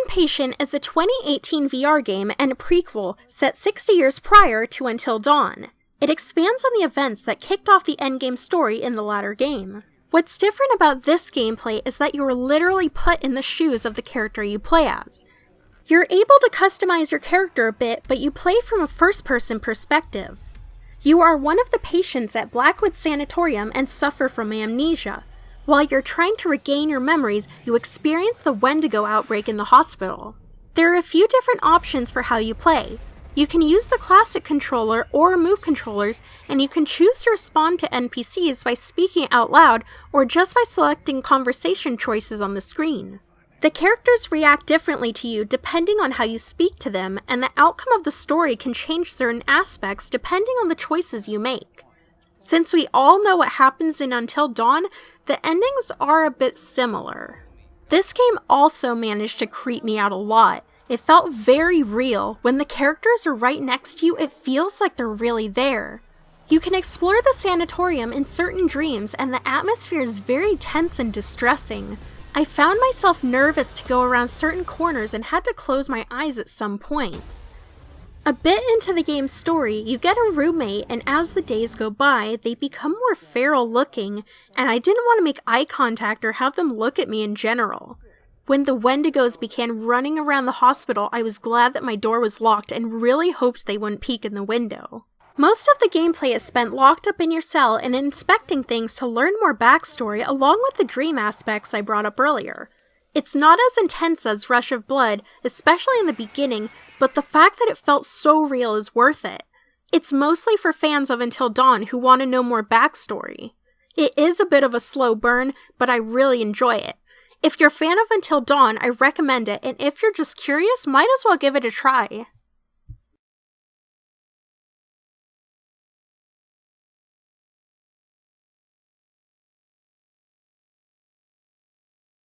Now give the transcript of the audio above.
Inpatient is a 2018 VR game and a prequel set 60 years prior to Until Dawn. It expands on the events that kicked off the endgame story in the latter game. What's different about this gameplay is that you are literally put in the shoes of the character you play as. You're able to customize your character a bit, but you play from a first-person perspective. You are one of the patients at Blackwood Sanatorium and suffer from amnesia. While you're trying to regain your memories, you experience the wendigo outbreak in the hospital. There are a few different options for how you play. You can use the classic controller or move controllers, and you can choose to respond to NPCs by speaking out loud or just by selecting conversation choices on the screen. The characters react differently to you depending on how you speak to them, and the outcome of the story can change certain aspects depending on the choices you make. Since we all know what happens in Until Dawn, the endings are a bit similar. This game also managed to creep me out a lot. It felt very real. When the characters are right next to you, it feels like they're really there. You can explore the sanatorium in certain dreams, and the atmosphere is very tense and distressing. I found myself nervous to go around certain corners and had to close my eyes at some points. A bit into the game's story, you get a roommate, and as the days go by, they become more feral looking, and I didn't want to make eye contact or have them look at me in general. When the wendigos began running around the hospital, I was glad that my door was locked and really hoped they wouldn't peek in the window. Most of the gameplay is spent locked up in your cell and inspecting things to learn more backstory along with the dream aspects I brought up earlier. It's not as intense as Rush of Blood, especially in the beginning, but the fact that it felt so real is worth it. It's mostly for fans of Until Dawn who want to know more backstory. It is a bit of a slow burn, but I really enjoy it. If you're a fan of Until Dawn, I recommend it, and if you're just curious, might as well give it a try.